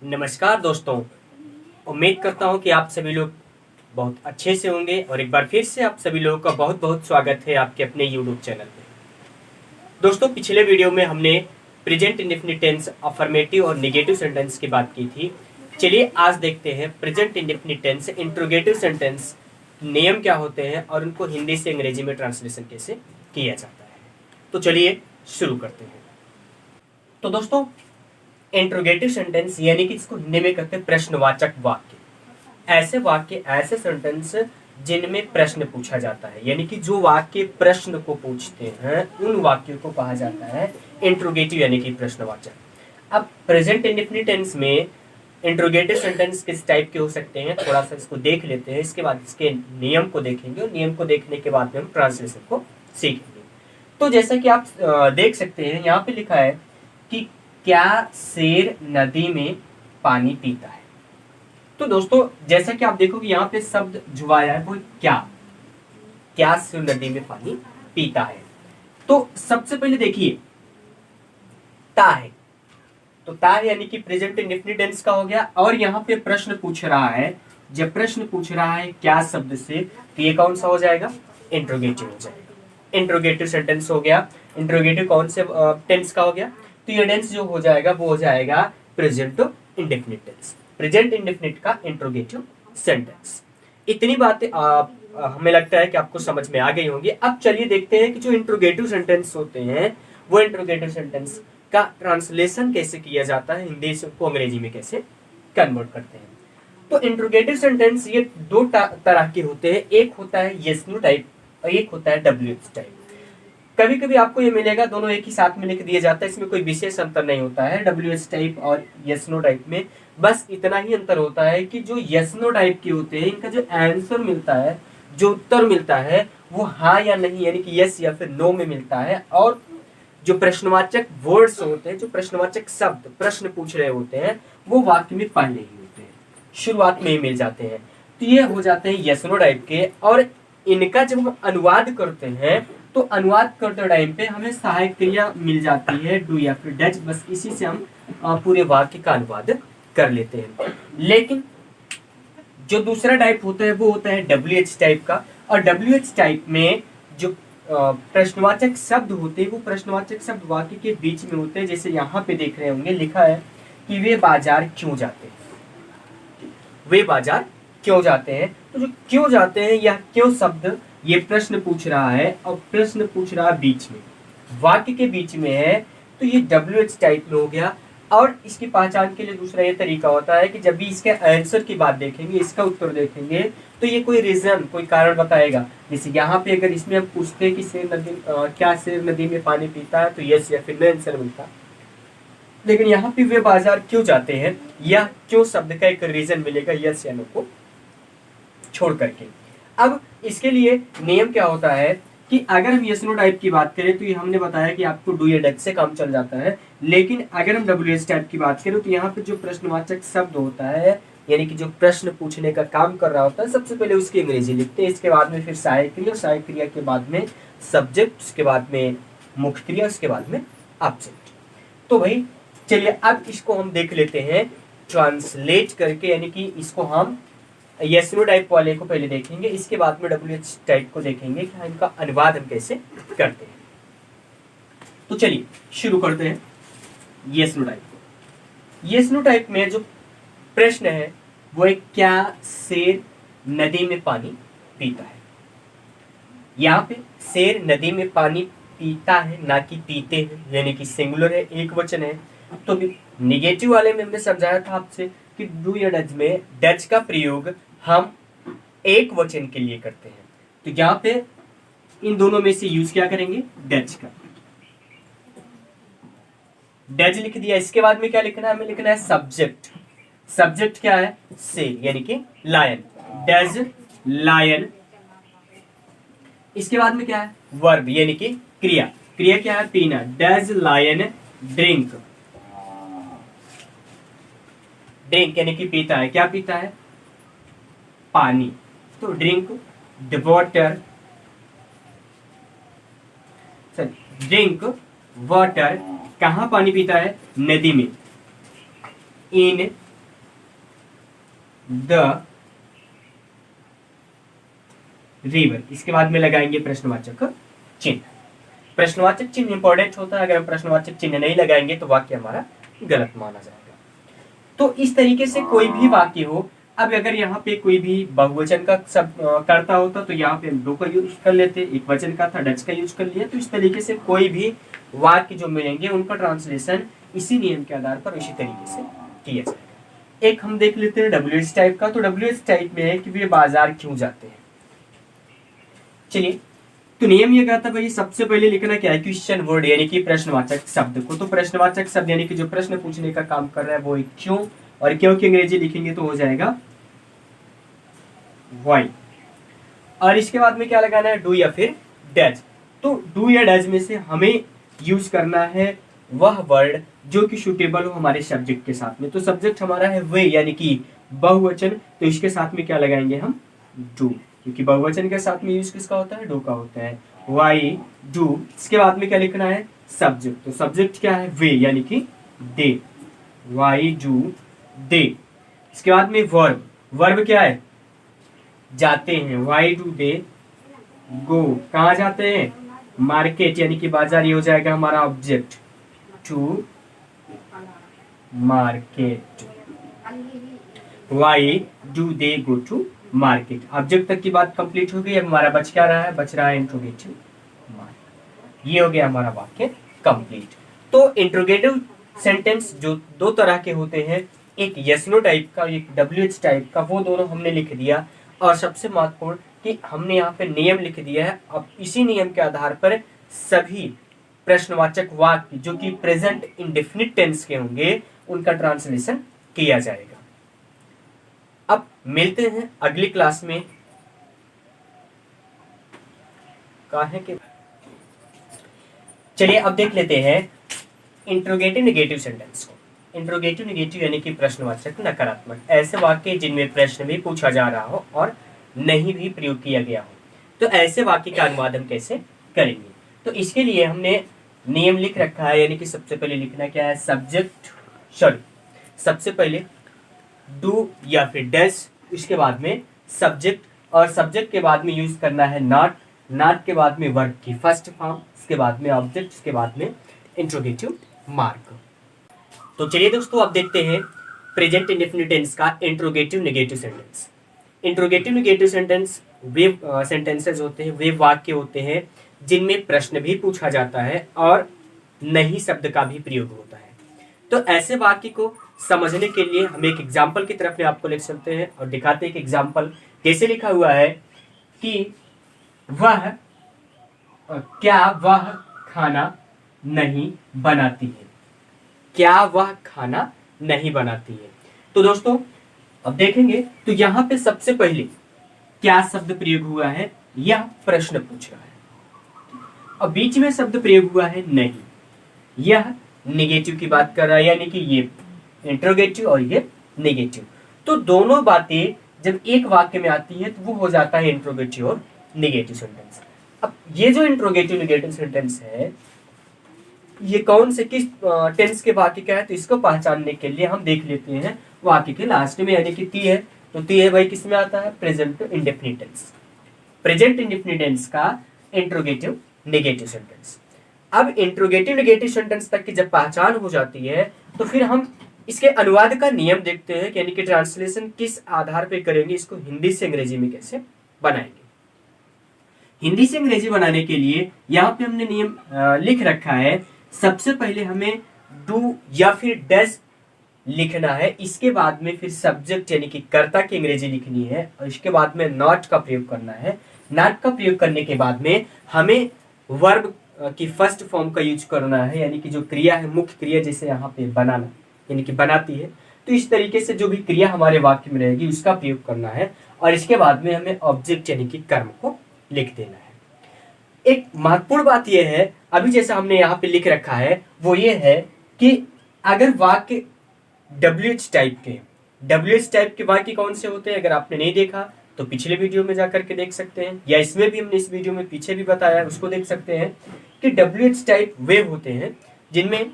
नमस्कार दोस्तों। उम्मीद करता हूं कि आप सभी लोग बहुत अच्छे से होंगे और एक बार फिर से आप सभी लोगों का बहुत बहुत स्वागत है आपके अपने यूट्यूब चैनल में। दोस्तों, पिछले वीडियो में हमने प्रेजेंट इंडेफिनिट टेंस, अफर्मेटिव और नेगेटिव सेंटेंस की बात की थी। चलिए आज देखते हैं present indefinite tense, interrogative sentence नियम क्या होते हैं और उनको हिंदी से अंग्रेजी में ट्रांसलेशन कैसे किया जाता है। तो चलिए शुरू करते हैं। तो दोस्तों, इंट्रोगेटिव सेंटेंस यानी कि इसको हिंदी में कहते हैं प्रश्नवाचक वाक्य। ऐसे वाक्य, ऐसे सेंटेंस जिनमें प्रश्न पूछा जाता है, यानी कि जो वाक्य प्रश्न को पूछते हैं उन वाक्यों को कहा जाता है इंट्रोगेटिव यानी कि प्रश्नवाचक। अब प्रेजेंट इंडेफिनिट टेंस में इंट्रोगेटिव सेंटेंस किस टाइप के हो सकते हैं, थोड़ा सा इसको देख लेते हैं। इसके बाद इसके नियम को देखेंगे और नियम को देखने के बाद में हम ट्रांसलेशन को सीखेंगे। तो जैसा कि आप देख सकते हैं, यहाँ पे लिखा है कि क्या शेर नदी में पानी पीता है। तो दोस्तों, जैसा कि आप देखोगे यहाँ पे शब्द जो आया है वो क्या शेर नदी में पानी पीता है। तो सबसे पहले देखिए ता है, तो ता यानी कि प्रेजेंट इंडेफिनिट टेंस का हो गया। और यहाँ पे प्रश्न पूछ रहा है, जब प्रश्न पूछ रहा है क्या शब्द से, तो ये कौन सा हो जाएगा? इंट्रोगेटिव हो जाएगा। इंट्रोगेटिव सेंटेंस हो गया। इंट्रोगेटिव कौन से टेंस का हो गया? तो ये टेंस जो हो जाएगा वो हो जाएगा present indefinite tense, present indefinite का इंट्रोगेटिव सेंटेंस। इतनी बातें हमें लगता है कि आपको समझ में आ गई होंगी। अब चलिए देखते हैं कि जो इंट्रोगेटिव सेंटेंस होते हैं वो इंट्रोगेटिव सेंटेंस का ट्रांसलेशन कैसे किया जाता है, हिंदी से को अंग्रेजी में कैसे कन्वर्ट करते हैं। तो इंट्रोगेटिव सेंटेंस ये दो तरह के होते हैं। एक होता है यस नो टाइप और एक होता है डब्ल्यूएच टाइप। कभी कभी आपको ये मिलेगा दोनों एक ही साथ में लिख दिया जाता है, इसमें कोई विशेष अंतर नहीं होता है डब्ल्यूएच टाइप और यस नो टाइप में। बस इतना ही अंतर होता है कि जो यस नो टाइप के होते हैं इनका जो आंसर मिलता है, जो उत्तर मिलता है वो हाँ या नहीं यानी कि यस या फिर नो में मिलता है। और जो प्रश्नवाचक वर्ड्स होते हैं, जो प्रश्नवाचक शब्द प्रश्न पूछ रहे होते हैं, वो वाक्य में पहले ही होते हैं, शुरुआत में ही मिल जाते हैं। तो ये हो जाते हैं यस नो टाइप के। और इनका जब हम अनुवाद करते हैं तो अनुवाद करते टाइम पे हमें सहायक क्रिया मिल जाती है डू या फिर डज। बस इसी से हम पूरे वाक्य का अनुवाद कर लेते हैं। लेकिन जो दूसरा टाइप होता है वो होता है डब्ल्यूएच टाइप का। और डब्ल्यूएच टाइप में जो प्रश्नवाचक शब्द होते हैं वो प्रश्नवाचक शब्द वाक्य के बीच में होते हैं। जैसे यहाँ पे देख रहे होंगे लिखा है कि वे बाजार क्यों जाते हैं, वे बाजार क्यों जाते हैं। तो जो क्यों जाते हैं या क्यों शब्द ये प्रश्न पूछ रहा है और प्रश्न पूछ रहा है बीच में, वाक्य के बीच में है, तो ये डब्ल्यूएच टाइप में हो गया। और इसकी पहचान के लिए दूसरा ये तरीका होता है कि जब भी इसके आंसर की बात देखेंगे, इसका उत्तर देखेंगे, तो ये कोई रीजन, कोई कारण बताएगा। जैसे यहाँ पे अगर इसमें हम पूछते हैं कि क्या शेर नदी में पानी पीता है, तो यस या फिर नो आंसर मिलता। लेकिन यहाँ पे वे बाजार क्यों जाते हैं या क्यों शब्द का एक रीजन मिलेगा यस या नो को छोड़ करके। अब इसके लिए नियम क्या होता है कि अगर हम यस नो टाइप की बात करें तो ये हमने बताया कि आपको डू या डज से काम चल जाता है। लेकिन अगर हम डब्ल्यूएच टाइप की बात करें तो यहाँ पे जो प्रश्नवाचक शब्द होता है, यानी कि जो प्रश्न पूछने का काम कर रहा होता है, सबसे पहले उसकी अंग्रेजी लिखते हैं। इसके बाद में फिर सहायक क्रिया, सहायक क्रिया के बाद में सब्जेक्ट, उसके बाद में मुख्य क्रिया, उसके बाद में ऑब्जेक्ट। तो भाई चलिए अब इसको हम देख लेते हैं ट्रांसलेट करके, यानी कि इसको हम यस नो टाइप वाले को पहले देखेंगे, इसके बाद में डब्ल्यूएच टाइप को देखेंगे कि इनका अनुवाद हम कैसे करते हैं। तो चलिए शुरू करते हैं यस नो टाइप को। यस नो टाइप में जो प्रश्न है वो है क्या शेर नदी में पानी पीता है। यहाँ पे शेर नदी में पानी पीता है, ना कि पीते हैं, यानी कि सिंगुलर है, एक वचन है। तो निगेटिव वाले में हमने समझाया था आपसे कि डू या डज में डज का प्रयोग हम एक वचन के लिए करते हैं। तो यहाँ पे इन दोनों में से यूज क्या करेंगे? डज का। डज लिख दिया। इसके बाद में क्या लिखना है? हमें लिखना है सब्जेक्ट। सब्जेक्ट क्या है? शेर, यानी कि लायन। Does lion. इसके बाद में क्या है? वर्ब, यानी कि क्रिया। क्रिया क्या है? पीना। Does lion drink. ड्रिंक यानी कि पीता है। क्या पीता है? पानी। तो drink the water, drink water. कहाँ पानी पीता है? नदी में। इन द रिवर, इसके बाद में लगाएंगे प्रश्नवाचक चिन्ह। प्रश्नवाचक चिन्ह इंपॉर्टेंट होता है, अगर हम प्रश्नवाचक चिन्ह नहीं लगाएंगे तो वाक्य हमारा गलत माना जाएगा। तो इस तरीके से कोई भी वाक्य हो, अब अगर यहाँ पे कोई भी बहुवचन का सब करता होता तो यहाँ पे हम दो का यूज कर लेते, एक वचन का था डच का यूज कर लिया। तो इस तरीके से कोई भी वाक्य जो मिलेंगे उनका ट्रांसलेशन इसी नियम के आधार पर इसी तरीके से किया जाएगा। एक हम देख लेते हैं WH टाइप का। तो WH टाइप में है कि वे बाजार क्यों जाते हैं। चलिए, तो नियम ये कहता है भाई सबसे पहले लिखना क्या है, क्वेश्चन वर्ड यानी कि प्रश्नवाचक शब्द को। तो प्रश्नवाचक शब्द यानी कि जो प्रश्न पूछने का काम कर रहा है वो क्यों, और क्यों की अंग्रेजी लिखेंगे तो हो जाएगा व्हाई। और इसके बाद में क्या लगाना है, डू या फिर डज। तो डू या डज में से हमें यूज करना है वह वर्ड जो कि सुटेबल हो हमारे सब्जेक्ट के साथ में। तो सब्जेक्ट हमारा है वे यानी कि बहुवचन, तो इसके साथ में क्या लगाएंगे हम, डू, क्योंकि बहुवचन के साथ में यूज किसका होता है, डू का होता है। Why do. इसके बाद में क्या लिखना है, सब्जेक्ट। तो सब्जेक्ट क्या है, वे यानी कि दे, वाई डू दे। इसके बाद में वर्ब, वर्ब क्या है, जाते हैं, वाई डू दे गो। कहाँ जाते हैं, मार्केट यानी कि बाजार, ये हो जाएगा हमारा object, to market. Why do they go to market. Object तक की बात कंप्लीट हो गई। अब हमारा बच क्या रहा है, बच रहा है इंट्रोगेटिव मार्क। ये हो गया हमारा वाक्य कंप्लीट। तो इंट्रोगेटिव सेंटेंस जो दो तरह के होते हैं, एक यस नो टाइप का, एक WH टाइप का, वो दोनों हमने लिख दिया। और सबसे महत्वपूर्ण कि हमने यहाँ पे नियम लिख दिया है। अब इसी नियम के आधार पर सभी प्रश्नवाचक वाक्य जो कि प्रेजेंट इंडेफिनिट टेंस के होंगे उनका ट्रांसलेशन किया जाएगा। अब मिलते हैं अगली क्लास में। कहाँ के, चलिए अब देख लेते हैं इंट्रोगेटिव नेगेटिव सेंटेंस को। इंट्रोगेटिव नेगेटिव यानी कि प्रश्नवाचक नकारात्मक, ऐसे वाक्य जिनमें प्रश्न भी पूछा जा रहा हो और नहीं भी प्रयोग किया गया हो। तो ऐसे वाक्य का अनुवाद हम कैसे करेंगे, तो इसके लिए हमने नियम लिख रखा है। यानी कि सबसे पहले लिखना क्या है, सब्जेक्ट, सॉरी सबसे पहले डू या फिर डज, इसके बाद में सब्जेक्ट, और सब्जेक्ट के बाद में यूज करना है नॉट, नॉट के बाद में वर्ब की फर्स्ट फॉर्म, इसके बाद में ऑब्जेक्ट, इसके बाद में इंट्रोगेटिव मार्क। तो चलिए दोस्तों अब देखते हैं प्रेजेंट इंडेफिनिट टेंस का interrogative negative sentence. Interrogative negative sentence वे सेंटेंसेस होते हैं, वे वाक्य होते हैं जिनमें प्रश्न भी पूछा जाता है और नहीं शब्द का भी प्रयोग होता है। तो ऐसे वाक्य को समझने के लिए हम एक एग्जाम्पल की तरफ आपको ले चलते हैं और दिखाते हैं कि एग्जाम्पल कैसे लिखा हुआ है कि वह क्या वह खाना नहीं बनाती है, क्या वह खाना नहीं बनाती है। तो दोस्तों अब देखेंगे तो यहाँ पे सबसे पहले क्या शब्द प्रयोग हुआ है, यह प्रश्न पूछ रहा है। अब बीच में शब्द प्रयोग हुआ है नहीं, यह नेगेटिव की बात कर रहा है, यानी कि ये इंट्रोगेटिव और ये नेगेटिव। तो दोनों बातें जब एक वाक्य में आती है तो वो हो जाता है इंट्रोगेटिव और नेगेटिव सेंटेंस। अब ये जो इंट्रोगेटिव नेगेटिव सेंटेंस है ये कौन से किस टेंस के वाक्य का है, तो इसको पहचानने के लिए हम देख लेते हैं वाक्य के लास्ट में, यानी कि ती है। तो ती है भाई किस में आता है, present indefinite tense. Present indefinite tense का इंट्रोगेटिव नेगेटिव सेंटेंस। अब इंट्रोगेटिव नेगेटिव सेंटेंस तक की जब पहचान हो जाती है तो फिर हम इसके अनुवाद का नियम देखते हैं, यानी कि ट्रांसलेशन किस आधार पे करेंगे, इसको हिंदी से अंग्रेजी में कैसे बनाएंगे। हिंदी से अंग्रेजी बनाने के लिए यहाँ पे हमने नियम लिख रखा है। सबसे पहले हमें डू या फिर डज लिखना है, इसके बाद में फिर सब्जेक्ट यानी कि कर्ता की अंग्रेजी लिखनी है, और इसके बाद में नॉट का प्रयोग करना है। नॉट का प्रयोग करने के बाद में हमें वर्ब की फर्स्ट फॉर्म का यूज करना है, यानी कि जो क्रिया है, मुख्य क्रिया जैसे यहाँ पे बनाना यानी कि बनाती है, तो इस तरीके से जो भी क्रिया हमारे वाक्य में रहेगी उसका प्रयोग करना है, और इसके बाद में हमें ऑब्जेक्ट यानी कि कर्म को लिख देना है। एक महत्वपूर्ण बात यह है, अभी जैसा हमने यहाँ पे लिख रखा है वो ये है कि अगर वाक्य WH टाइप के वाक्य कौन से होते हैं, अगर आपने नहीं देखा तो पिछले वीडियो में जाकर के देख सकते हैं, या इसमें भी हमने इस वीडियो में पीछे भी बताया है उसको देख सकते हैं कि WH टाइप वे होते हैं जिनमें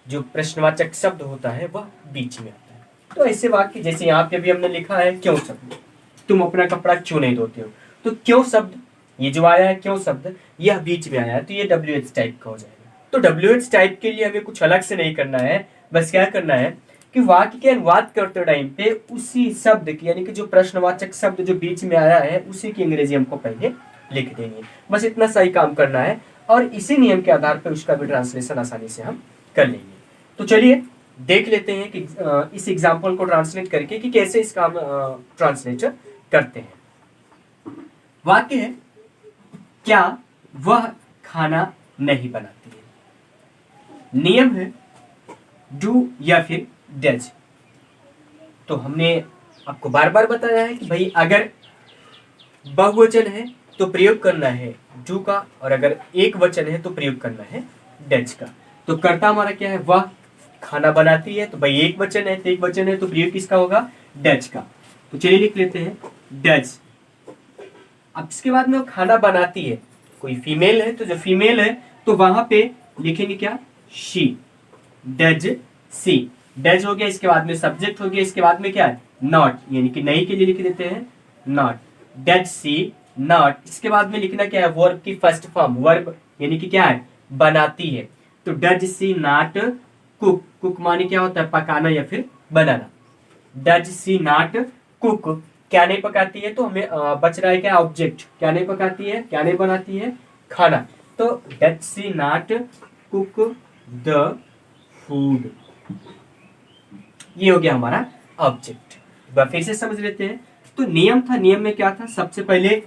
जो प्रश्नवाचक शब्द होता है वह बीच में आता है। तो ऐसे वाक्य जैसे यहाँ पे भी हमने लिखा है क्यों शब्द, तुम अपना कपड़ा क्यों नहीं धोते हो, तो क्यों शब्द ये जो आया है क्यों शब्द यह बीच में आया है, तो ये WH टाइप का हो जाएगा। तो WH टाइप के लिए हमें कुछ अलग से नहीं करना है, बस क्या करना है कि वाक्य के अनुवाद करते टाइम पे उसी शब्द की यानी कि जो प्रश्नवाचक शब्द जो बीच में आया है उसी की अंग्रेजी हमको पहले लिख देनी है, बस इतना सही काम करना है और इसी नियम के आधार पर उसका भी ट्रांसलेशन आसानी से हम कर लेंगे। तो चलिए देख लेते हैं कि इस एग्जाम्पल को ट्रांसलेट करके कि कैसे इसका हम ट्रांसलेट करते हैं। वाक्य है क्या वह खाना नहीं बनाती है। नियम है डू या फिर डज। तो हमने आपको बार बार बताया है कि भाई अगर बहुवचन है तो प्रयोग करना है डू का और अगर एक वचन है तो प्रयोग करना है डज का। तो कर्ता हमारा क्या है वह खाना बनाती है, तो भाई एक वचन है तो एक वचन है तो प्रयोग किसका होगा डज का। तो चलिए लिख लेते हैं डज। अब इसके बाद में वो खाना बनाती है, कोई फीमेल है तो जो फीमेल है तो वहां पे लिखेंगे क्या शी, डज सी। डज हो गया, इसके बाद में सब्जेक्ट हो गया, इसके बाद में क्या है नॉट यानी कि नहीं के लिए लिख देते हैं नॉट, डज सी नॉट। इसके बाद में लिखना क्या है वर्ब की फर्स्ट फॉर्म, वर्ब यानी कि क्या है बनाती है, तो does she not cook. Cook माने क्या होता है पकाना या फिर बनाना। डज सी नॉट कुक क्या नहीं पकाती है, तो हमें बच रहा है क्या ऑब्जेक्ट, क्या नहीं पकाती है क्या नहीं बनाती है खाना, तो does she not cook the food. ये हो गया हमारा ऑब्जेक्ट। फिर से समझ लेते हैं। तो नियम था, नियम में क्या था सबसे पहले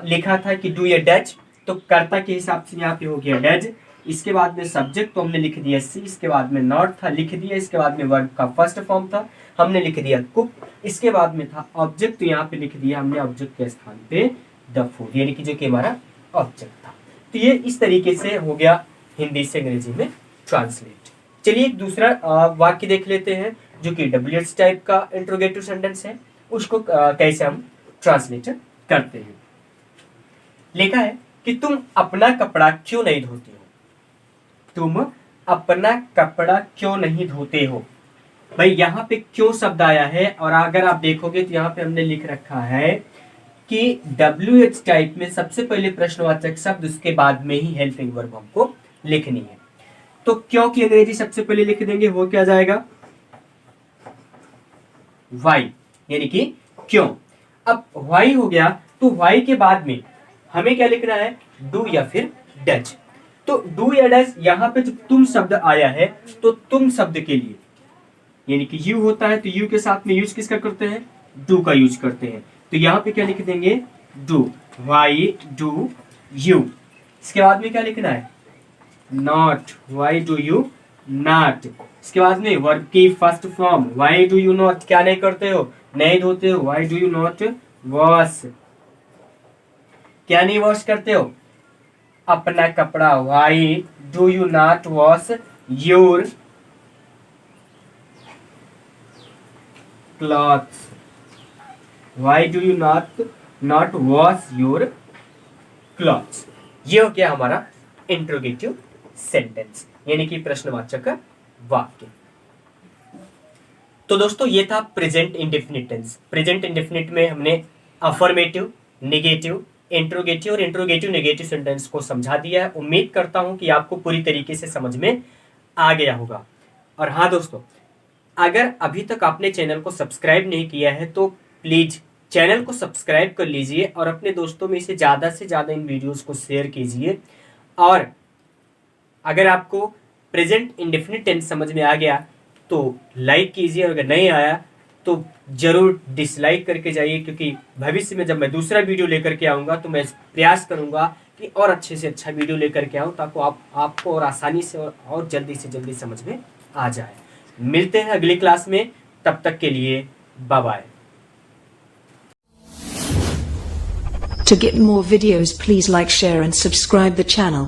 लिखा था कि डू या डज, तो कर्ता के हिसाब से यहाँ पे हो गया डज। इसके बाद में सब्जेक्ट तो हमने लिख दिया सी, इसके बाद में नॉट था लिख दिया, इसके बाद में वर्ब का फर्स्ट फॉर्म था हमने लिख दिया कुक, इसके बाद में था ऑब्जेक्ट तो यहाँ पे लिख दिया हमने ऑब्जेक्ट के स्थान पे द फूड यानी कि जो कि हमारा ऑब्जेक्ट था। तो ये इस तरीके से हो गया हिंदी से अंग्रेजी में ट्रांसलेट। चलिए एक दूसरा वाक्य देख लेते हैं जो कि WH टाइप का इंट्रोगेटिव सेंटेंस है, उसको कैसे हम ट्रांसलेट करते हैं। लिखा है कि तुम अपना कपड़ा क्यों नहीं धोते हो, तुम अपना कपड़ा क्यों नहीं धोते हो। भाई यहाँ पे क्यों शब्द आया है और अगर आप देखोगे तो यहाँ पे हमने लिख रखा है कि WH टाइप में सबसे पहले प्रश्नवाचक शब्द उसके बाद में ही हेल्पिंग वर्ब हमको लिखनी है। तो क्यों की अंग्रेजी सबसे पहले लिख देंगे, वो क्या जाएगा वाई यानी कि क्यों। अब वाई हो गया तो वाई के बाद में हमें क्या लिखना है डू या फिर डज। तो डू या डज यहाँ पे जो तुम शब्द आया है तो तुम शब्द के लिए यानी कि यू होता है तो यू के साथ में यूज किसका करते हैं डू का यूज करते हैं, तो यहाँ पे क्या लिख देंगे डू, वाई डू यू। इसके बाद में क्या लिखना है not, why do you not. इसके बाद में वर्ब की first form why do you not क्या नहीं करते हो नहीं धोते हो, why do you not wash क्या नहीं वॉश करते हो अपना कपड़ा, why do you not wash your clothes, why do you not wash your clothes. ये हो गया हमारा इंट्रोगेटिव सेंटेंस यानी कि प्रश्नवाचक वाक्य। तो दोस्तों ये था present indefinite tense. Present indefinite में हमने अफर्मेटिव, नेगेटिव, इंट्रोगेटिव और इंट्रोगेटिव नेगेटिव सेंटेंस को समझा दिया है। उम्मीद करता हूं कि आपको पूरी तरीके से समझ में आ गया होगा। और हाँ दोस्तों, अगर अभी तक आपने चैनल को सब्सक्राइब नहीं किया है तो प्लीज चैनल को सब्सक्राइब कर लीजिए और अपने दोस्तों में से ज़्यादा इन वीडियोस को शेयर कीजिए। और अगर आपको प्रेजेंट इंडेफिनिट टेंस समझ में आ गया तो लाइक कीजिए, और अगर नहीं आया तो जरूर डिसलाइक करके जाइए, क्योंकि भविष्य में जब मैं दूसरा वीडियो लेकर के आऊँगा तो मैं प्रयास करूँगा कि और अच्छे से अच्छा वीडियो लेकर के आऊँ ताकि आपको और आसानी से और जल्दी से जल्दी समझ में आ जाए। मिलते हैं अगली क्लास में, तब तक के लिए bye bye. To get more videos, please like, share and subscribe the channel.